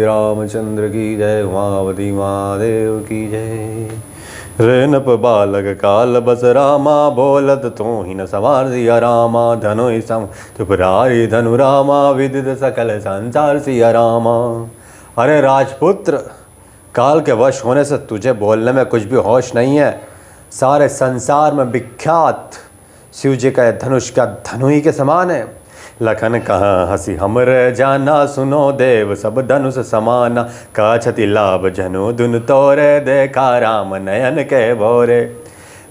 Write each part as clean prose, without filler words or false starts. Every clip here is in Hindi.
रामचंद्र की जय। उमावती महादेव की जय। रेनप बालक काल बस रामा, बोलत तो ही न सवार सिया रामा। धनु सम चुपरारी धनु रामा, विदित सकल संसार सिया रामा। अरे राजपुत्र, काल के वश होने से तुझे बोलने में कुछ भी होश नहीं है। सारे संसार में विख्यात शिव जी का धनुष का धनु ही के समान है। लखन कहाँ हंसी हमरे जाना, सुनो देव सब धनुष समाना। का छति लाभ जनु दुन तोरे, देखा राम नयन के भोरे।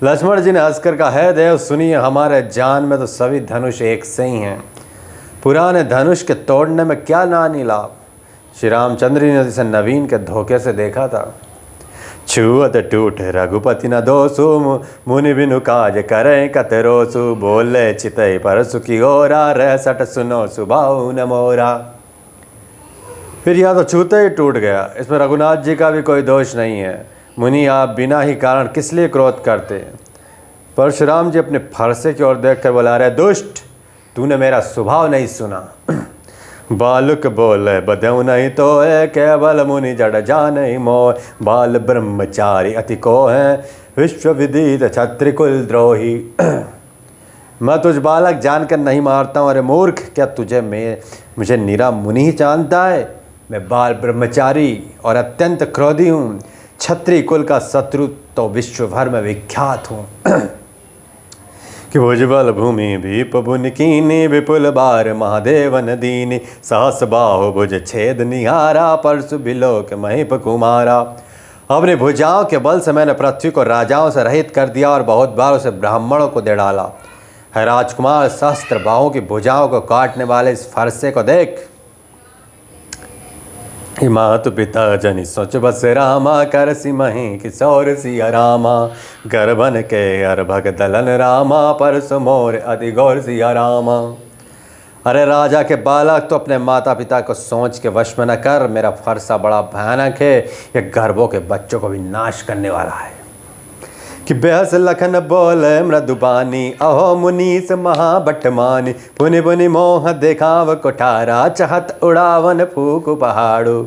लक्ष्मण जी ने हंसकर कहा, है देव सुनिए, हमारे जान में तो सभी धनुष एक से ही हैं। पुराने धनुष के तोड़ने में क्या नानी लाभ। श्री रामचंद्र जी ने इसे नवीन के धोखे से देखा था। छुअत टूट रघुपति न दोसु, मुनि बिनु काज करें कतरोसु। बोले चितई पर सुखी होरा, रह सट सुनो सुभाऊ न मोरा। फिर यह तो छूते ही टूट गया, इसमें रघुनाथ जी का भी कोई दोष नहीं है। मुनि आप बिना ही कारण किस लिए क्रोध करते। परशुराम जी अपने फरसे की ओर देख कर बोला, अरे दुष्ट, तूने मेरा स्वभाव नहीं सुना। बालक बोले बधऊ नहीं तो है, केवल मुनि जड़ जाने मोह। बाल ब्रह्मचारी अति को है, विश्व विदित क्षत्रिय कुल द्रोही। मैं तुझ बालक जानकर नहीं मारता हूँ। अरे मूर्ख, क्या तुझे मुझे निरा मुनि ही जानता है। मैं बाल ब्रह्मचारी और अत्यंत क्रोधी हूँ। क्षत्रिय कुल का शत्रु तो विश्व भर में विख्यात हूँ। कि भुजबल भूमि भीप बुन कीनी, विपुल बार महादेव नदीनी। सहस बाहु भुज छेद निहारा, परसु बिलोक महिप कुमारा। अपनी भुजाओं के बल से मैंने पृथ्वी को राजाओं से रहित कर दिया और बहुत बार उसे ब्राह्मणों को दे डाला है। राजकुमार, सहस्त्र बाहों की भुजाओं को काटने वाले इस फरसे को देख। मातु पिता जनि सोच बस रामा, कर सिमहि किशोर सिया रामा। गर्भन के अर्भक दलन रामा, परस मोर अति गौर सिया रामा। अरे राजा के बालक, तो अपने माता पिता को सोच के वश में न कर। मेरा फरसा बड़ा भयानक है, यह गर्भों के बच्चों को भी नाश करने वाला है। कि बेहस लखन बोले मृदुबानी, अहो मुनीस महाबटमानी। पुनि पुनि मोह देखाव कोठारा, चाहत उड़ावन फूक पहाड़ो।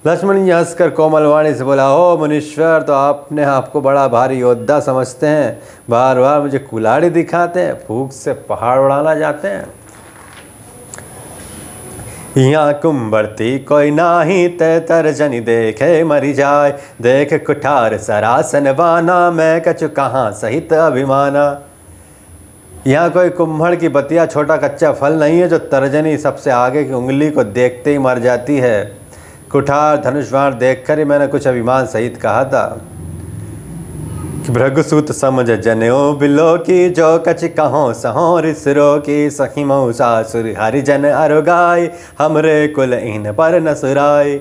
लक्ष्मण जी हंसकर कोमल वाणी से बोला, ओ मुनीश्वर, तो आपने आपको बड़ा भारी योद्धा समझते हैं। बार बार मुझे कुल्हाड़ी दिखाते हैं, फूक से पहाड़ उड़ाना चाहते हैं। यहाँ कुंभरती कोई नाही, ते तर्जनी देखे मरी जाए। देख कुठार सरासन बाना, मैं कछु कहाँ सहित अभिमाना। यहाँ कोई कुम्भड़ की बतिया छोटा कच्चा फल नहीं है, जो तर्जनी सबसे आगे की उंगली को देखते ही मर जाती है। कुठार धनुष्वाण देखकर ही मैंने कुछ अभिमान सहित कहा था। भृगुसुत समझ जनेऊ बिलो की, जो कछ कहो सहो रिसरो की। सखी मऊ सासुर हरिजन अरुगाई, हमरे कुल इन पर न सुराई।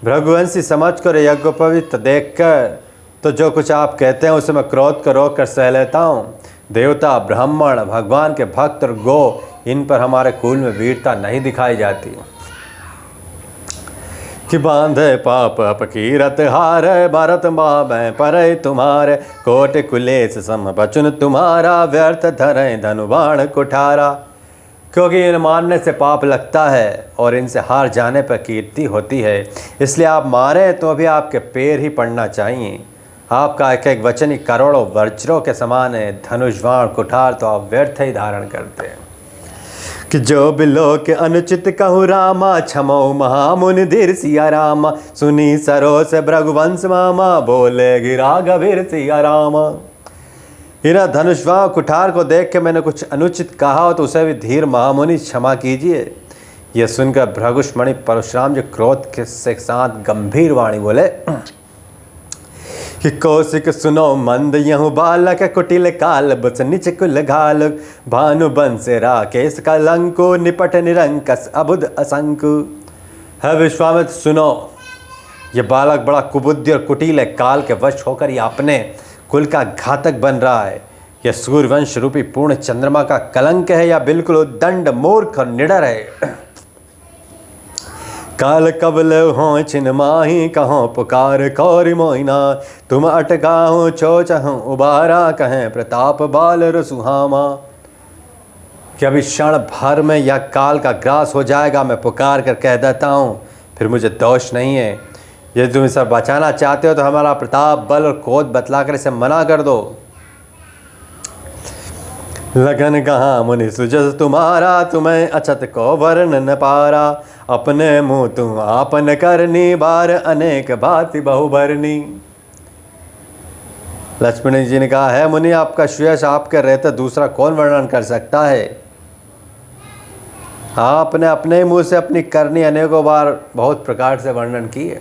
भृगुवंशी समझ कर यज्ञोपवीत देख कर तो जो कुछ आप कहते हैं उसे मैं क्रोध को रोक कर सह लेता हूँ। देवता, ब्राह्मण, भगवान के भक्त और गो, इन पर हमारे कुल में वीरता नहीं दिखाई जाती। कि बांधे पाप अपकीरत हार, भरत माँ पर तुम्हारे। कोट कुलेश सम बचन तुम्हारा, व्यर्थ धरे धनुबाण कुठारा। क्योंकि इन मारने से पाप लगता है और इनसे हार जाने पर कीर्ति होती है, इसलिए आप मारें तो भी आपके पैर ही पड़ना चाहिए। आपका एक एक वचन ही करोड़ों वज्रों के समान है। धनुष्वाण कुठार तो आप व्यर्थ ही धारण करते हैं। कि जो बिलो के अनुचित कहूँ रामा, क्षमो महामुनि धीर सिया रामा। सुनी सरोस भृगुवंश मामा, बोले गिरा गभीर सिया रामा। हीरा धनुष्वाण कुठार को देख के मैंने कुछ अनुचित कहा हो तो उसे भी धीर महामुनि क्षमा कीजिए। यह सुनकर भृगुष्मणि परशुराम जी क्रोध के साथ गंभीर वाणी बोले, कि कौशिक सुनो मंद यहूँ बालक। कुटिल काल बस निच कुल घाल, भानु बंस राकेश कलंको। निपट निरंकस अबुद असंकु। है विश्वामित्र, सुनो, ये बालक बड़ा कुबुद्धि और कुटिल है। काल के वश होकर ये अपने कुल का घातक बन रहा है। यह सूर्यवंश रूपी पूर्ण चंद्रमा का कलंक है या बिल्कुल उद्दंड, मूर्ख और निडर है। काल कबल हो छिन माही, कहो पुकार कौरि मोइना। तुम अटका हो छो चहु उबारा, कहें प्रताप बाल रसुहामा। कि अभी क्षण भर में यह काल का ग्रास हो जाएगा। मैं पुकार कर कह देता हूँ, फिर मुझे दोष नहीं है। यदि तुम इसे बचाना चाहते हो तो हमारा प्रताप, बल और क्रोध बतलाकर इसे मना कर दो। लगन कहाँ मुनि सुजस तुम्हारा, तुम्हें अछत को वर्ण न पारा। अपने मुँह तुम आपन करनी, बार अनेक भांति बहुभरनी। लक्ष्मण जी ने कहा, है मुनि, आपका श्रेयस आपके रहते दूसरा कौन वर्णन कर सकता है। आपने अपने मुंह से अपनी करनी अनेकों बार बहुत प्रकार से वर्णन की है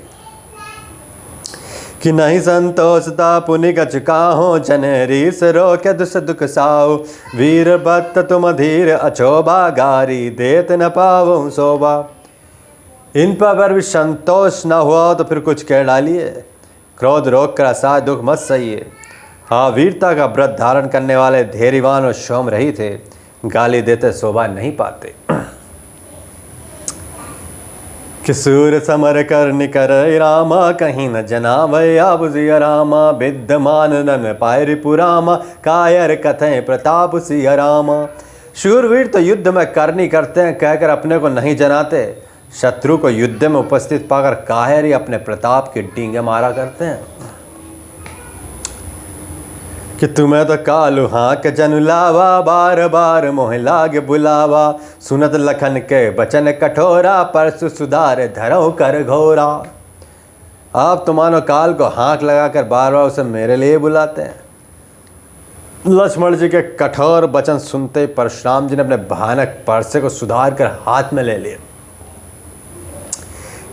कि नहीं संतोषता पुनि कछु काहो, जने रीस रोके दुस दुख साओ। वीर बत तुम धीर अछोबा, गारी देत न पावो शोभा। इन पर अगर भी संतोष न हुआ तो फिर कुछ कह डालिए। क्रोध रोक कर असहाय दुख मत सहिए। हाँ, वीरता का व्रत धारण करने वाले धैर्यवान और शौम रही थे, गाली देते शोभा नहीं पाते। किशोर समर कर निकर रामा, कहीं न जनावय आबुजिया रामा। विद्यमान नन पायरि पुरामा, कायर कथें प्रताप सिया रामा। शूरवीर तो युद्ध में करनी करते हैं कहकर अपने को नहीं जनाते, शत्रु को युद्ध में उपस्थित पाकर कायर ही अपने प्रताप की डींगे मारा करते हैं। कि तुम्हें तो कालू हाँ के जनु लावा, बार बार मोह लाग बुलावा। सुनत लखन के बचन कठोरा, परसु सुधार धरो कर घोरा। आप तो मानो काल को हाँक लगाकर बार बार उसे मेरे लिए बुलाते हैं। लक्ष्मण जी के कठोर वचन सुनते परशुराम जी ने अपने भयानक परसे को सुधार कर हाथ में ले लिया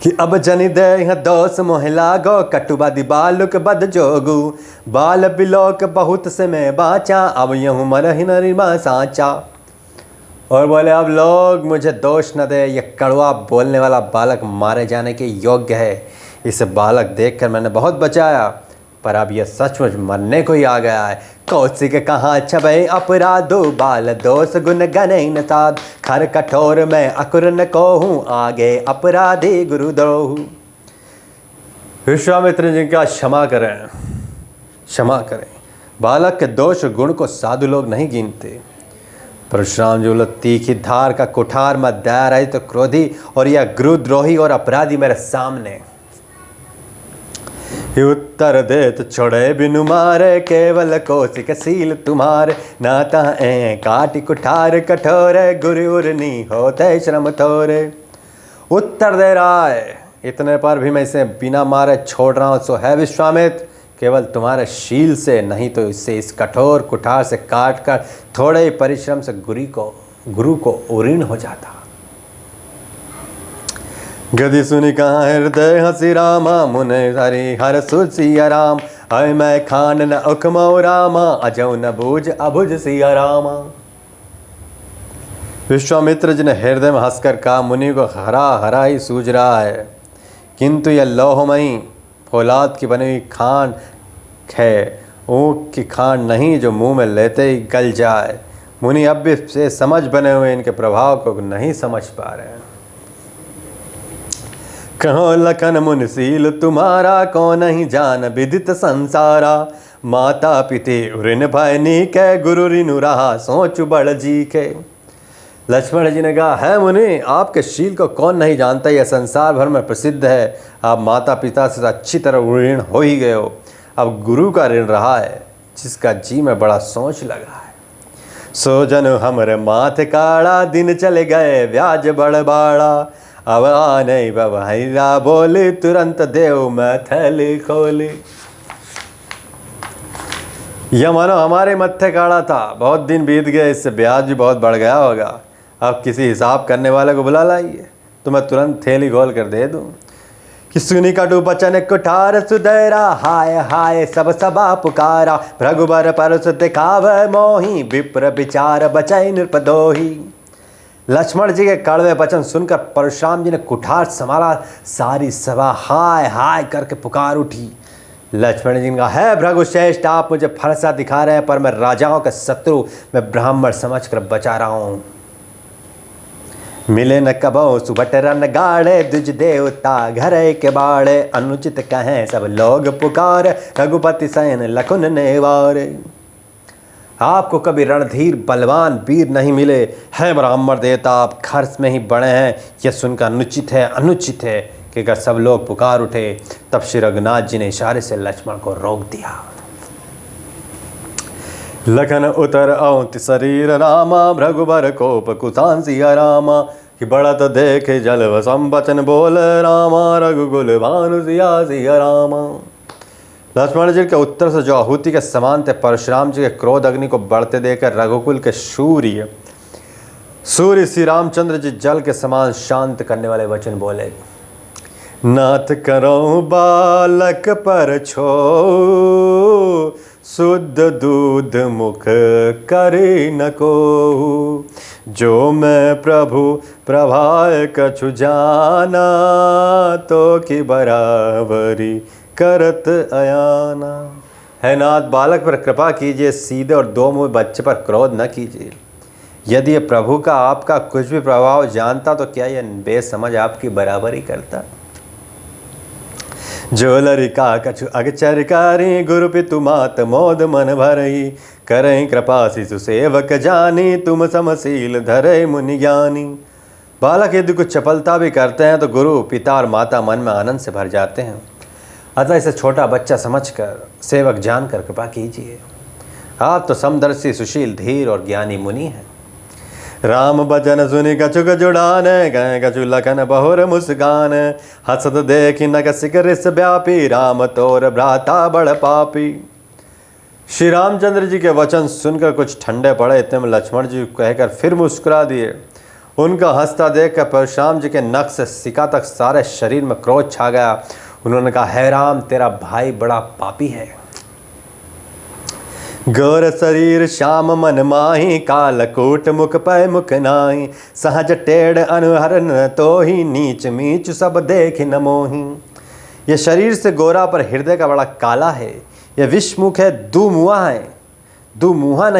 कि अब जनि दे दोष मोह लागो, कटुबदि बालुक बद जोगु। बाल बिलोक बहुत से मैं बाचा, अब यूँ मरहि नरिमा साचा। और बोले, अब लोग मुझे दोष न दे, ये कड़वा बोलने वाला बालक मारे जाने के योग्य है। इसे बालक देखकर मैंने बहुत बचाया, पर अब यह सचमुच मरने को ही आ गया है। कौशिक कहाँ छबे अपराधो, बाल दोष गुण गने न साध। खर कठोर में अकुर न कोहूँ, आगे अपराधी गुरुद्रोह। विश्वामित्र जी का क्षमा करें, क्षमा करें। बालक के दोष गुण को साधु लोग नहीं गिनते। परशुराम जी बोले, तीखी धार का कुठार मत दया रही तो क्रोधी, और यह गुरुद्रोही और अपराधी मेरे सामने। उत्तर देत छोड़े बिनु मारे, केवल कौशिक सील तुम्हारे। नाता ए काटी कुठार कठोरे, गुरु उरनी होते श्रम थोरे। उत्तर दे रहा है, इतने पर भी मैं इसे बिना मारे छोड़ रहा हूँ। सो है विश्वामित्र, केवल तुम्हारे शील से, नहीं तो इससे इस कठोर कुठार से काट कर थोड़े ही परिश्रम से गुरु को उरीण हो जाता। गति सुनि कहाँ हृदय हसी रामा, मुने हरि हर सुसिया राम। अय मैं खान न उखमो रामा, अजौ न बूझ अभुज सिया रामा। विश्वामित्र जी ने हृदय में हंसकर कहा, मुनि को हरा हरा ही सूझ रहा है, किंतु यह लोहमयी फौलाद की बनी हुई खान है, ऊँट की खान नहीं जो मुंह में लेते ही गल जाए। मुनि अब भी से समझ बने हुए इनके प्रभाव को नहीं समझ पा रहे हैं। कहो लखन मुनिशील तुम्हारा, को नहीं जान विदित संसारा। माता पिते ऋण भयनी के, गुरु ऋनु रहा सोच बड़ जी के। लक्ष्मण जी ने कहा, है मुनि, आपके शील को कौन नहीं जानता, यह संसार भर में प्रसिद्ध है। आप माता पिता से अच्छी तरह ऋण हो ही गए हो, अब गुरु का ऋण रहा है, जिसका जी में बड़ा सोच लगा है। सो जन हमरे माथे काड़ा, दिन चले गए ब्याज बड़ बाड़ा। अब आने बबहिरा बोली, तुरंत देव में थैली खोली। यह मानो हमारे मत्थे काड़ा था, बहुत दिन बीत गए, इससे ब्याज भी बहुत बढ़ गया होगा। अब किसी हिसाब करने वाले को बुला लाइए, तो मैं तुरंत थैली खोल कर दे दूं। कि सुनी कटु बचन कुठार सुधैरा, हाय हाय सब सभा पुकारा। भृगुबर परस दिखावे मोही, विप्र विचार बचै नृपदोही। लक्ष्मण जी के कड़वे वचन सुनकर परशुराम जी ने कुठार संभाला, सारी सभा हाय हाय करके पुकार उठी। लक्ष्मण जी ने कहा, है भृगुश्रेष्ठ, आप मुझे फरसा दिखा रहे हैं, पर मैं राजाओं के शत्रु, मैं ब्राह्मण समझकर बचा रहा हूँ। मिले न कबो सुबट रन गाड़े, द्विज देवता घरे के बाड़े। अनुचित कहें सब लोग पुकार, रघुपति सैन लखुन नेवारे। आपको कभी रणधीर बलवान वीर नहीं मिले, है ब्राह्मण देवता, आप खर्च में ही बड़े हैं। यह सुनकर अनुचित है, अनुचित है, कि अगर सब लोग पुकार उठे तब श्री रघुनाथ जी ने इशारे से लक्ष्मण को रोक दिया। लखन उतर औंत शरीर रामा, भृगुबर कोप कुशान सिया रामा। कि बढ़त देखे जल वसम बचन बोल रामा, रघुकुल भानु सिया सिया रामा। लक्ष्मण जी के उत्तर से जो आहुति के समान थे परशुराम जी के क्रोध अग्नि को बढ़ते देखकर रघुकुल के सूर्य श्री रामचंद्र जी जल के समान शांत करने वाले वचन बोले। नाथ करो बालक पर छो, शुद्ध दूध मुख करे न को। जो मैं प्रभु प्रभाय कछु जाना, तो की बराबरी करत अयाना। है नाथ बालक पर कृपा कीजिए, सीधे और दो मुँह बच्चे पर क्रोध न कीजिए। यदि ये प्रभु का आपका कुछ भी प्रभाव जानता तो क्या ये बेसमझ आपकी बराबरी करता। जो लरिका कछु अगचरकारी, गुरु पितु मात मोद मन भरई। करई कृपा शिशु सेवक जानी, तुम समशील धरे मुनि ज्ञानी। बालक यदि कुछ चपलता भी करते हैं तो गुरु पिता और माता मन में आनंद से भर जाते हैं। अतः इसे छोटा बच्चा समझकर सेवक जानकर कृपा कीजिए। आप तो समदर्शी सुशील धीर और ज्ञानी मुनि हैं। राम भजन सुनि कछु जुड़ान, गए कछु लखन बहुर मुस्कान। हसत देखि नग सिकरिस व्यापी, राम तोर भ्राता बड़ पापी। श्री रामचंद्र जी के वचन सुनकर कुछ ठंडे पड़े, इतने में लक्ष्मण जी कहकर फिर मुस्कुरा दिए। उनका हंसता देखकर परशुराम जी के नख से सिका तक सारे शरीर में क्रोध छा गया। उन्होंने कहा, है राम तेरा भाई बड़ा पापी है। गौर शरीर श्याम मन माही, कालकूट मुख पै मुख नाही। सहज टेढ़ अनुहरन तो ही, नीच मीच सब देख न मोही। ये शरीर से गोरा पर हृदय का बड़ा काला है। यह विषमुख है, दुमुहा है, दुमुहा नहीं।